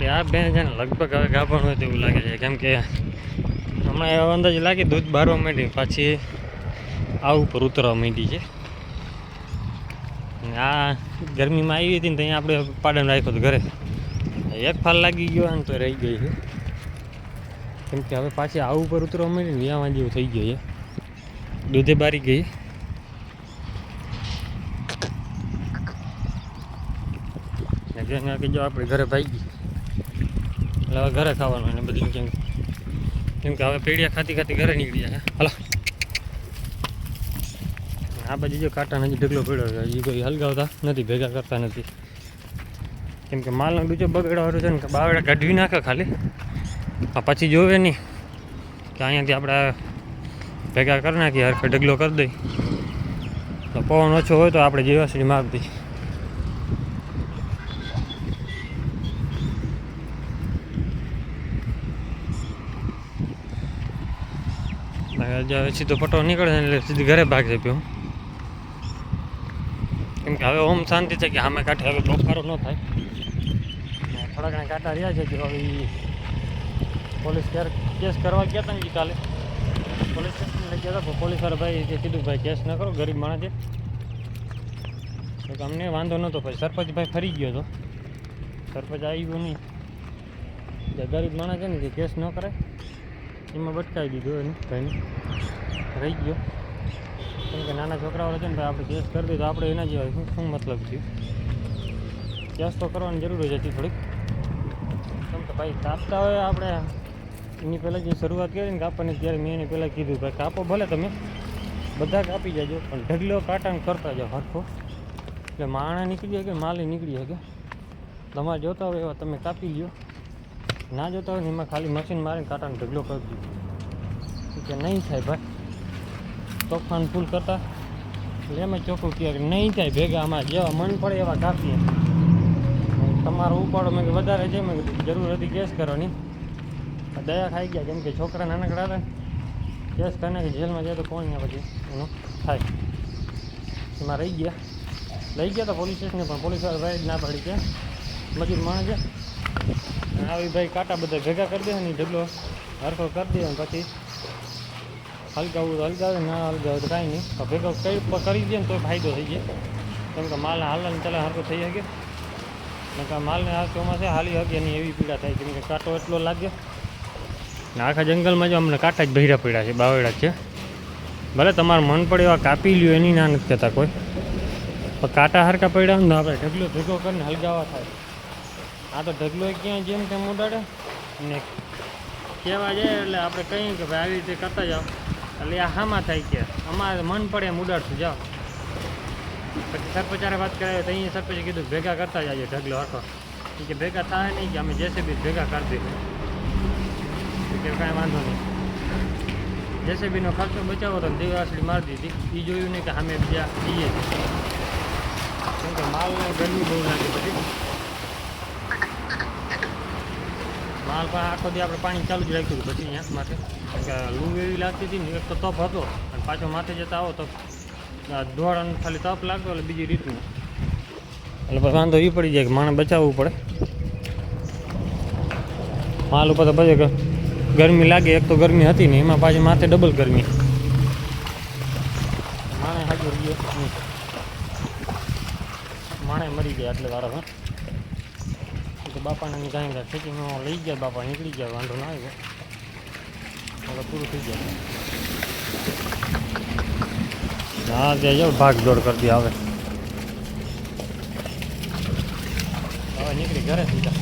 કે આ બેન છે ને લગભગ હવે ગાભણ હોય તેવું લાગે છે, કેમ કે હમણાં એવો અંદાજ લાગે દૂધ બારવા માંડી પાછી આ ઉપર ઉતરવા માંડી છે. આ ગરમીમાં આવી હતી ને ત્યાં આપણે પાડન રાખ્યો હતો ઘરે, એક ફાલ લાગી ગયો ને તો રહી ગઈ છે, કેમ કે હવે પાછી આ ઉપર ઉતરવા માંડી ને ત્યાં જેવું થઈ ગયું છે, દૂધે બારી ગઈ. કે જો આપણે ઘરે ભાગી એટલે હવે ઘરે ખાવાનું એને બધું, કેમ કે હવે પેડિયા ખાતી ખાતી ઘરે નીકળી જાય. હાલો આ બાજુ જો કાંટા હજી ઢગલો પડ્યો છે, હજી કોઈ હલગાવતા નથી, ભેગા કરતા નથી, કેમ કે માલનો બીજો બગડવાનું છે ને કે બાવડા કાઢવી નાખે ખાલી, પછી જોવે નહીં કે અહીંયાથી આપણે ભેગા કરી નાખીએ, હરખે ઢગલો કરી દઈ તો પવન ઓછો હોય તો આપણે જીવાસળી મારી દઈએ. સીધો પટો નીકળે એટલે સીધી ઘરે ભાગશે પીવું, કેમ કે હવે ઓમ શાંતિ છે કે સામે કાંઠે હવે બફારો ન થાય. થોડા ઘણા કાંટા રહ્યા છે કે હવે પોલીસ કેસ કરવા ગયા હતા ને કાલે પોલીસ સ્ટેશને ગયા હતા, પોલીસવાળા ભાઈ કીધું ભાઈ કેસ ન કરો, ગરીબ માણસ છે, અમને વાંધો નહોતો. પછી સરપંચ ભાઈ ફરી ગયો હતો, સરપંચ આવ્યો નહીં, જે ગરીબ માણસ છે ને કે કેસ ન કરાય એમાં બટકાવી દીધો એને ભાઈને, રહી ગયો. કેમ કે નાના છોકરાઓ છે ને ભાઈ આપણે કેસ કરી દઈએ તો આપણે એના જેવા શું મતલબ થયું, કેસ તો કરવાની જરૂર જ હતી થોડીક, કેમ કે ભાઈ કાપતા હોય આપણે એની પહેલાં જે શરૂઆત કરી ને કાપવાની ત્યારે મેં એને પહેલાં કીધું ભાઈ કાપો ભલે તમે બધા કાપી જાજો પણ ઢગલો કાંટાને કરતા જાઓ હરખો, એટલે માણા નીકળી શકે માલે નીકળી શકે. તમારે જોતા હોય એવા તમે કાપી લ્યો, ના જોતા હોય ને એમાં ખાલી મશીન મારીને કાંટાને ઢગલો કરી દીધો કે નહીં થાય ભાઈ, તોફાન ફૂલ કરતા એટલે એમ જ ચોખ્ખું કહે કે નહીં થાય ભેગા, આમાં જેવા મન પડે એવા કાપીએ. તમારો ઉપાડો મેં વધારે છે, મેં જરૂર હતી કેસ કરવાની, દયા ખાઈ ગયા, કેમ કે છોકરા નાનકડા હતા ને કેસ કરીને કે જેલમાં જાય તો કોણ ને પછી એનું થાય, એમાં રહી ગયા, લઈ ગયા હતા પોલીસ સ્ટેશને, પણ પોલીસવાળા ભાઈ જ ના પાડી કે મજૂર માણસ છે આવી ભાઈ કાંટા બધા ભેગા કરી દે ને ઢગલો હરખો કરી દે ને પછી હલગાવું તો હલગાવે, ના હલગાવે તો કાંઈ નહીં, ભેગો કરી દે ને તો ફાયદો થઈ જાય, કેમ કે માલને હાલને ચાલે હરખો થઈ શકે ને, કે માલને આ ચોમાસે હાલી શકે એની એવી પીડા થાય, કેમ કે કાંટો એટલો લાગે ને આખા જંગલમાં જો અમને કાંટા જ બહેરા પડ્યા છે, બાવડા છે. ભલે તમારે મન પડે એવા કાપી લ્યો એની ના નથી કહેતા કોઈ, પણ કાંટા હરખા પડ્યા ને આપણે ઢગલો ભેગો કરીને હલગાવા થાય. આ તો ઢગલો ક્યાંય જેમ તેમ ઉડાડે ને કહેવા જાય એટલે આપણે કહીએ કે ભાઈ આવી રીતે કરતા જાઓ, એટલે આ હામાં થાય કે અમારે મન પડે એમ ઉડાડશું જાઓ. પછી સરપંચારે વાત કરાવી તો અહીંયા સરપંચે કીધું ભેગા કરતા જાય ઢગલો હરખો, કે ભેગા થાય નહીં કે અમે જેસીબી ભેગા કરી દઈએ, કે કાંઈ વાંધો નહીં. જેસીબીનો ખર્ચો બચાવો તો દિવાસળી મારી દીધી, એ જોયું નહીં કે અમે બીજા જઈએ છીએ, કેમ કે માલને ગરમી બહુ લાગે, પછી માલ પણ આખો દી આપણે પાણી ચાલુ જ રાખ્યું હતું પછી અહીંયા માથે, કે લૂ એવી લાગતી હતી ને, એક તો તપ હતો અને પાછો માથે જતા આવો તો દોડ ખાલી તપ લાગતો એટલે બીજી રીતનું, એટલે પછી વાંધો એ પડી જાય કે માણસ બચાવવું પડે. માલ ઉપર તો પછી ગરમી લાગે, એક તો ગરમી હતી ને એમાં પાછી માથે ડબલ ગરમી, માણે હાજર ગયો માણે મરી ગયા એટલે વારો હા, તો બાપાને કાંઈ ખેતીમાં લઈ ગયા, બાપા નીકળી ગયા, વાંધો ના આવ્યો, હવે પૂરું થઈ ગયા. હા ત્યાં જાઓ ભાગ દોડ કરતી આવે, હવે નીકળી ઘરે સીધા.